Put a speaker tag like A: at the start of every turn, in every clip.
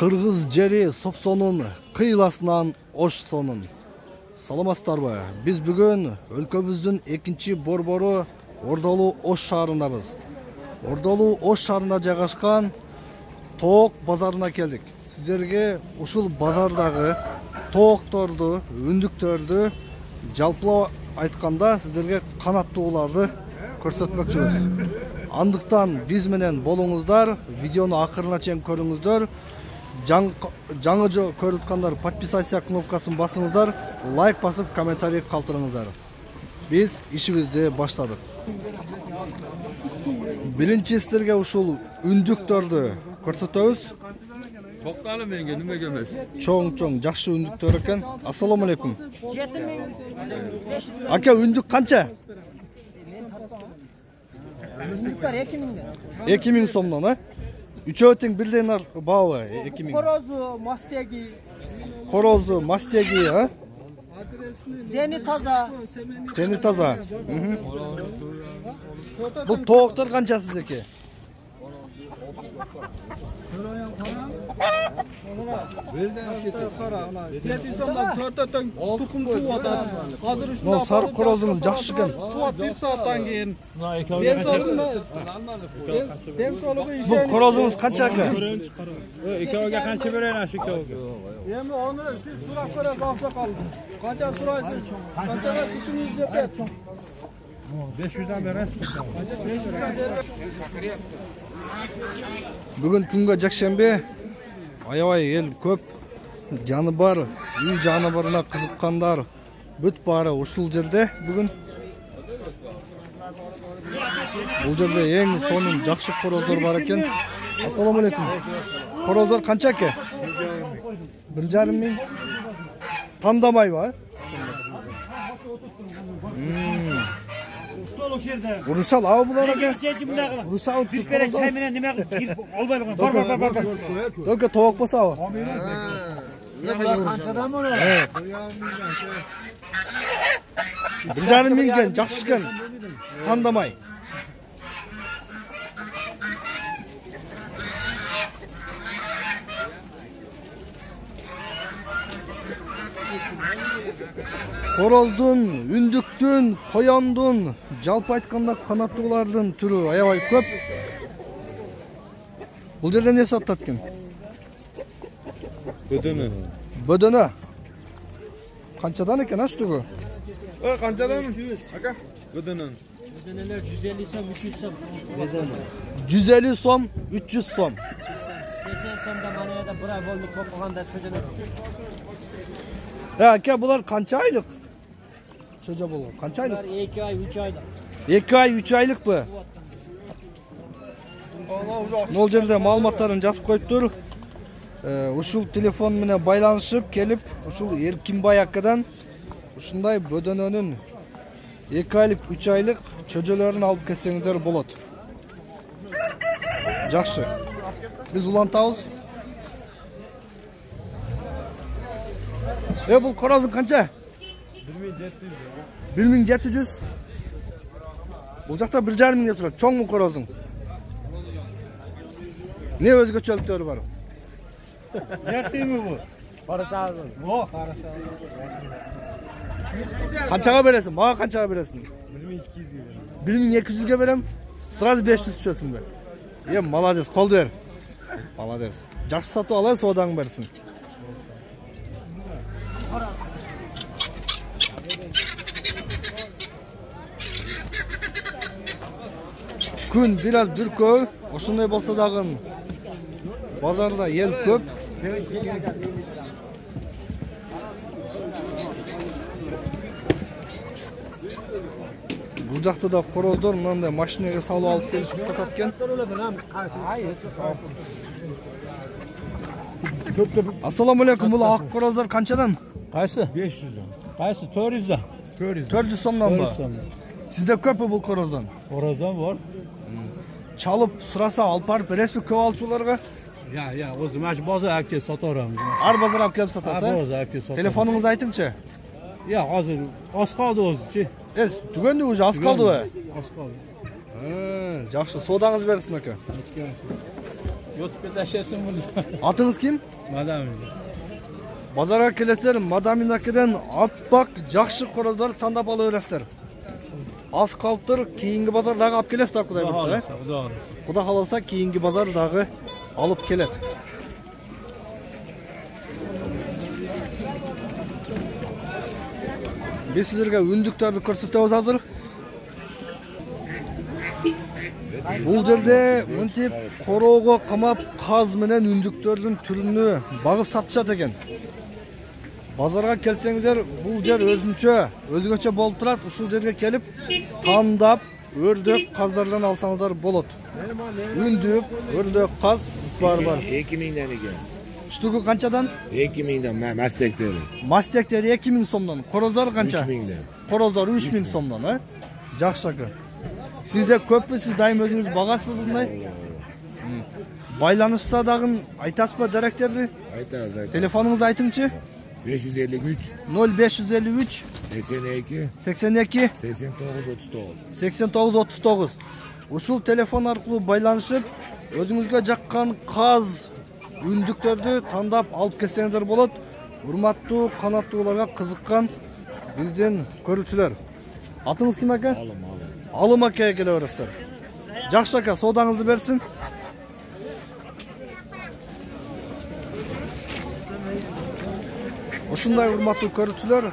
A: Кыргыз жери Сопсонун кыйласынан ош сонун. Саламатсыздарбы? Биз бүгүн өлкөбүздүн экинчи борбору Ордолуу Ош шаарындабыз. Ордолуу Ош шаарында жайгашкан тоок базарына келдик. Сиздерге ушул базардагы тоокторду, үндүктөрдү жалпылап айтканда сиздерге канаттууларды көрсөтмөкчүбүз. Андыктан биз менен болуңуздар, видеону акырына чейин көрүңүздөр. Жаңы көрүп аткандар подписация кнопкасын басыңыздар, лайк басып, комментарий калтырыңыздар. Биз ишибизди баштадык. Биринчи сиздерге ушул үндүктөрдү көрсөтөбүз.
B: Токталы менге немеге эмес.
A: Чоң жакшы үндүктөр экен. Ассаламу алейкум. Ака, үндүк канча?
C: Үндүктөр 2000.
A: 2000 сомдон, а? Үчөө тең бирден баабы 2000. Корозу, мастеги, а?
C: Дени таза.
A: Дени таза. Бул тооктор канча сиздеки? Сарып корозуңуз жакшы экен.
D: 1 сааттан кийин.
A: Бул корозуңуз канча экен?
D: Экөөгө канча берейин ашы экөөгө? Эми аны сиз сурап көрөсүз аксакал. Канча сурайсыз? Канчага күчүңүз жетет? 500 бересиз.
A: Бүгүн күнгө жакшемби. Аябай эл көп. Жаны бар, үй жаныбарына кызыккандар бүт баары ушул жерде бүгүн. Бул жерде эң сонун жакшы короздар бар экен. Ассаламу алейкум. Короздар канча экен? 1,5 миң. Тандамайбы? Урушал абы булар экен. Урушал бир бере чай менен неме кылып албай калган. Бар. Только тоок болсабы?
D: Канчадан болот?
A: 1,5 миң экен, жакшы экен. Тандамай. Короздун, үндүктүн, кояндун, жалпы айтканда канаттуулардын түрү аябай көп. Бул жерде эмне сатат экен? Бөдөнө. Канчадан экен аштыгы?
B: Канчадан? Ака, бөдөнөн.
C: Бөдөнөлөр 150 сом, 300 сом.
A: 150 сом, 300 сом.
C: 80 сомда манаяда бир ай болду топкоганда чөжөнөт.
A: Ака, булар канча айлык? Чөжө болгон. Канча айлык?
C: 2 ай, 3 айлык.
A: 2 ай, 3 айлыкпы? Бул жерде маалыматтарын жазып коюптур. Ушул телефон менен байланышып келип, ушул Эркинбай акадан ушундай бөдөнөнүн 2 айлык, 3 айлык чөжөлөрүн алып келсеңиздер болот. Жакшы. Биз улантабыз. Бул корозун канча? 1700. Бул жакта 1,5 миң деп турат. Чоңму корозуң? Не өзгөчөлүктөрү бар?
D: Жакшымы бу?
C: Карасагы.
D: О, караса.
A: Канчага бересиң? Мага канчага бересиң? 1200-ге берем. Сразу 500 түшөсүң бе? Молодец, колду бер. Молодец. Жакшы сатып алай, соодаң берсин. Күн бираз бүркөө, ошондой болсо дагы базарда ел көп. Бул жакта да короздор мындай машинеге салып алып келишип сатат экен. Ассаламу алейкум, бул ак короздор канчадан?
D: Кайсы? 500. Кайсы? 400.
A: 400 сомдон ба? Сизде көппү бул короздан?
D: Короздан бар.
A: Çalıp sırasa alıp barıp berесizби көп алчуларга?
D: Ya, o'zi mana shu bozor olib kelib sotaveramiz.
A: Har bozor olib kelib sotasiz?
D: Har bozor olib kelib sotaveramiz.
A: Telefoningizni aytingchi.
D: Ya, hozir oz qoldi o'zichi.
A: Tugendi уже, az qoldi-ku.
D: Oz qoldi.
A: Жақсы, содаңыз берсін aka.
D: YouTube'ga taşıyasın bunu.
A: Atыңыз ким?
D: Madem.
A: Базарга келесіздер, Мадаминакеден аппак жакшы короздор тандап ала бересиздер. Аз калыптыр, кийинки базар дагы алып келесиздер, Кудай буйрса. Кудай кааласа, кийинки базар дагы алып келет. Биз сиздерге үндүктөрдү көрсөтөбүз азыр. Бул жерде мынтип короого камап каз менен үндүктөрдүн түрүнү багып сатышат экен. Базарга келсеңиздер, бул жер өзгөчө болуп турат. Ушул жерге келип, тандап, өрдөк каздардан алсаңыздар болот. Үндүк, өрдөк, каз бар.
E: 2000'den ekan.
A: Штугу канчадан?
E: 2000'den mastектери.
A: Мастектер 2000 сомдон. Короздор канча?
E: 3000'den.
A: Короздор 3000 сомдон, а? Жакшы ака. Сизде көппү, сиз дайым өзүңүз багасызбы мындай? Байланышса дагы айтасызбы даректерди?
E: Айтабыз.
A: Телефонуңузду айтыңчы?
E: 553
A: 0553
E: 82
A: 82
E: 89 39.
A: Ушул телефон аркылуу байланышып, өзүңүзгө жаккан каз, үндүктөрдү тандап алып келсеңиздер болот. Урматтуу канаттууларга кызыккан биздин көрүүчүлөр. Атыңыз ким ака? Алым акаға келе бересиздер. Жакшы ака, соодаңызды берсин. Ушундай урматтуу көрүүчүлөр,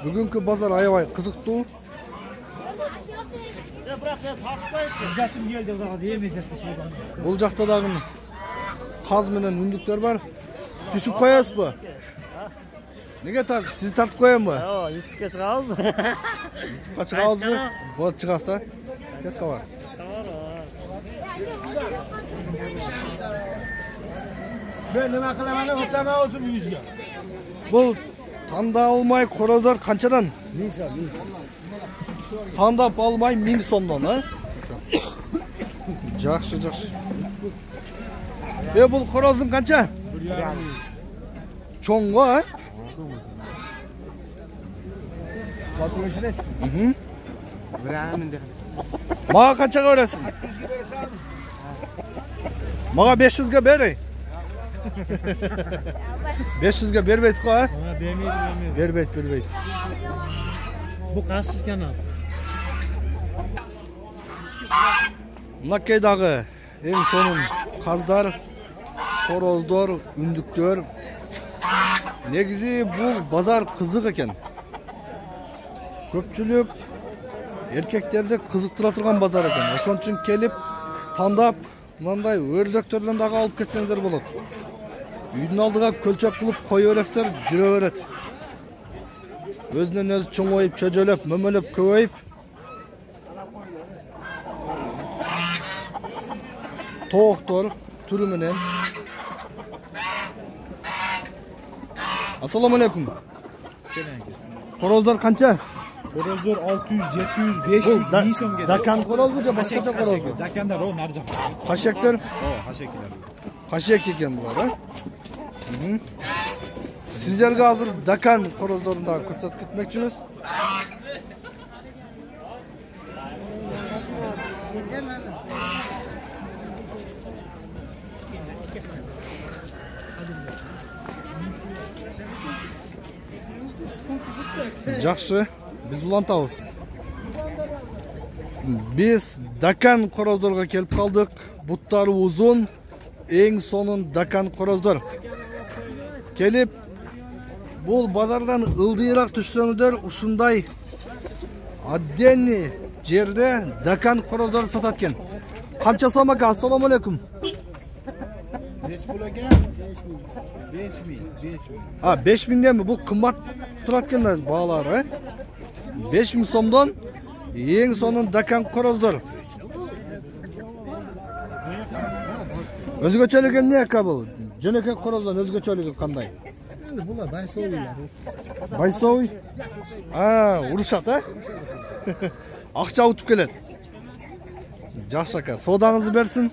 A: бүгүнкү базар аябай кызыктуу. Бул жакта дагы каз менен үндүктөр бар. Түшүп коесузбу? Неге тартып? Сизди тартып коемби?
C: YouTube'ga чыгабыз.
A: YouTube'га чыгабызбы? Болот, чыгасыз да. Кеска бар.
B: Ben nima qilaman, o'tama o'zim 100 ga.
A: Бул танда алмай короздор канчадан?
B: 1000 сом.
A: Тандап алмай 1000 сомдон, а? Жакшы. Бул короздун канча?
B: 1,5.
A: Чоңго, а? Мага канчага бересиң? 500 Мага 500 бери. 500 бербейт го, а? Бербейт.
C: Bu kaçsız kanal.
A: Мынакей дагы эң сонун каздар, короздор, үндүктөр. Негизи бул базар кызык экен. Көпчүлүк эркектерди кызыктыра турган базар экен. Ошон үчүн келип, тандап, мындай өрдөктөрдөн дагы алып кетсеңиздер болот. Үйдүн алдыга көлчөк кылып кое бересиздер, жүрө берет. Өзүнөн өзү чоңоюп, чөжөлөп, мөмөлөп, көбөйүп. Тооктор түрү менен. Ассаламу алейкум. Короздор канча?
F: Korozdor 600, 700, 500, 1000 so'm ketadi.
A: Dakan korozбу же башкача корозбу?
F: Dakanlar o narı jaq.
A: Хашектер?
F: Haşeklar.
A: Хашек экен булар, а? Сиздерге азыр Дакан короздорун дагы көрсөтүп кетмекчибиз. Жакшы, биз улантабыз. Биз Дакан короздорго келип калдык. Буттары узун, эң сонун Дакан короздор. Келип, бул базардан ылдыйраак түшсөңүздөр, ушундай адденни жерде Дакан короздор сатат экен. Канча сом ака? Ассаламу алейкум.
B: 5 pul aka? 5000.
A: 5000денби? Бул кымбат турат экен баалары, 5000 сомдон эң сонун Дакан короздор. Өзгөчөлүгү эмне ака бул? Жөнөкөй короздон өзгөчөлүгү кандай?
B: Endi bular bayso'ylar.
A: Байсой? Урушат, а? Акча утуп келет. Жакшы ака, соодаңызды берсин.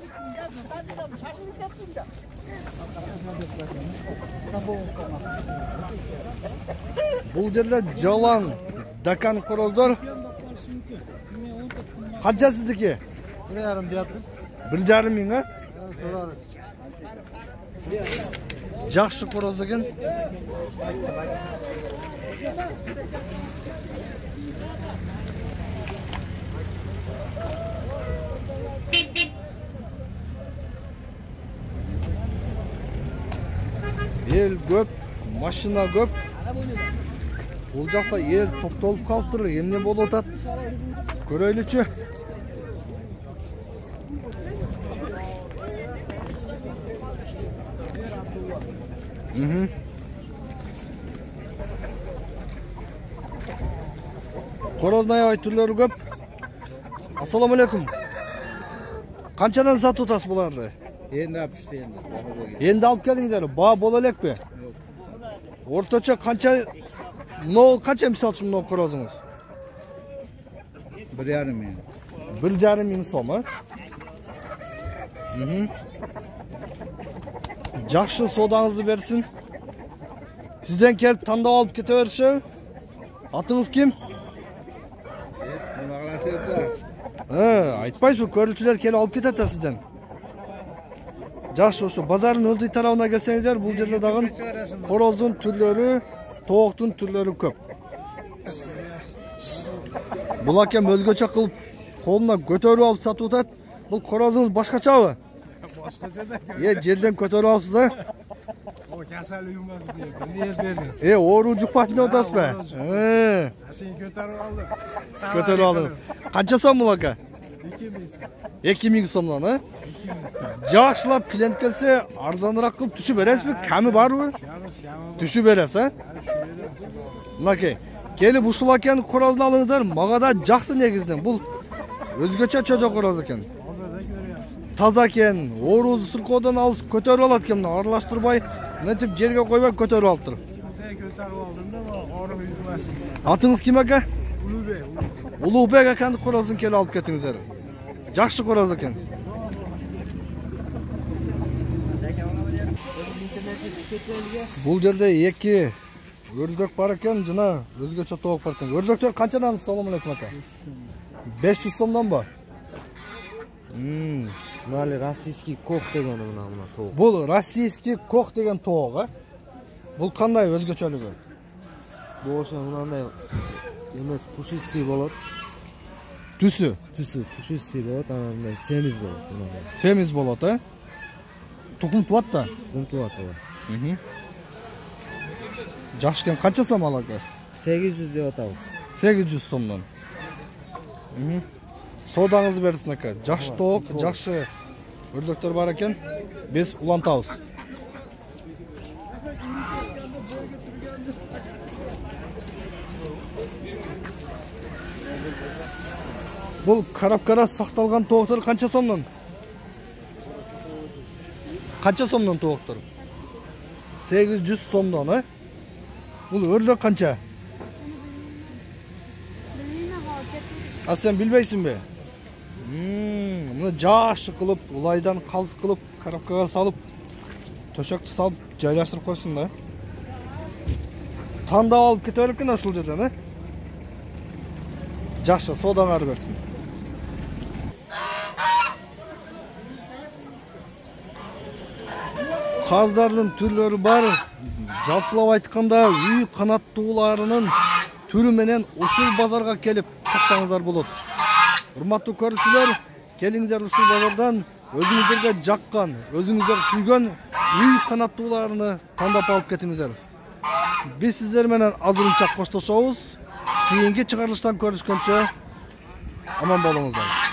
A: Бул жерде жалаң Дакан короздор. Канча сиздики?
B: 1,5 deyapmiz.
A: 1,5 миң, а? Жақшы қороз екен. Ел көп, машина көп. Бұл жақта ел топтолып қалып тұр. Емне болып отады? Көрөйлүчү. Қороздун аябай түрлөрү көп. Ассаламу алейкум. Канчадан сатып атасыз буларды?
F: Енді апышты енді.
A: Енді алып келдиңиздер. Баа боло элек бе? Орточо канча канча мисал үчүн мына корозуңуз?
F: 1,5 мың.
A: 1,5 мың сом, а? Жакшы содаңызды берсин. Сизден келип тандап алып кете бериши. Атыңыз ким? Айтпайсызбы, көрүүчүлөр келип алып кетет сизден. Жакшы, ошо базардын ылдый тарабына келсеңиздер, бул жерде дагы короздун түрлөрү, тооктун түрлөрү көп. Бул акем өзгөчө кылып колуна көтөрүп алып сатып атат. Бул корозуңуз башкачабы?
B: Башкача да.
A: Жерден көтөрүп алыпсыз, а?
B: O kasal uyumbaz berdi.
A: Оору жукпасын деп атасызбы?
B: Сен көтөрүп алдым.
A: Көтөрүп алдыңыз. Канча сом бул ака? 2 миң сомдон, а? Жакшылап клиент келсе, арзаныраак кылып түшүп бересизби? Ками барбы? Түшүп бересиз, а? Мынакей, келип ушул акенин корозун алыңыздар. Мага да жакты негизден. Бул өзгөчө чожо короз экен. Таза экен, оорузу сыркоодон алыс көтөрүп алат экен, аралаштырбай, мынтип жерге койбой көтөрүп алыптыр.
B: Көтөрүп алдым да, оору үйүрбөсүн.
A: Атыңыз ким ака?
B: Улубек.
A: Улубек аканын корозун келип алып кетиңиздер. Жакшы короз экен. Бул жерде 2 өрдөк бар экен, жана өзгөчө тоок бар экен. Өрдөктөр канчадан? Салам алейкум ака. 500 сомдон ба?
C: Мыналы российский кох деген мына тоок.
A: Бул российский кох деген тоок, а? Бул кандай өзгөчөлүгү?
C: Бул ошо мындай эмес пушистый болот.
A: Түсү
C: Пушистый болот, анан мындай семиз болот.
A: Семиз болот, а? Тукум туат да?
C: Тукум туат.
A: Жакшы экен, канча сом ал ака?
C: 800 деп атабыз.
A: 800 сомдон. Содаңызды берсин ака. Жакшы тоок, жакшы өрдөктөр бар экен. Биз улантабыз. Бул карапкара сакталган тооктор канча сомдон? Канча сомдон тооктор? 800 сомдон, а? Бул өрдөк канча? А сен билбейсиңби? Муну жакшы кылып, улайдан калыс кылып, карапкага салып, төшөктү салып, жайлаштырып койсуң да. Тандап алып кете берет экен ошол жерден, а? Жакшы, содаңарды берсин. Каздардын түрлөрү бар. Жалпылап айтканда, үй канаттууларынын түрү менен ушул базарга келип тапсаңыздар болот. Урматтуу көрүүчүлөр, келиңиздер ушул базардан өзүңүздөргө жаккан, өзүңүздөр сүйгөн үй канаттууларыны тандап алып кетиңиздер. Биз сиздер менен азырынча коштошобуз. Кийинки чыгарылыштан көрүшкөнчө аман болуңуздар.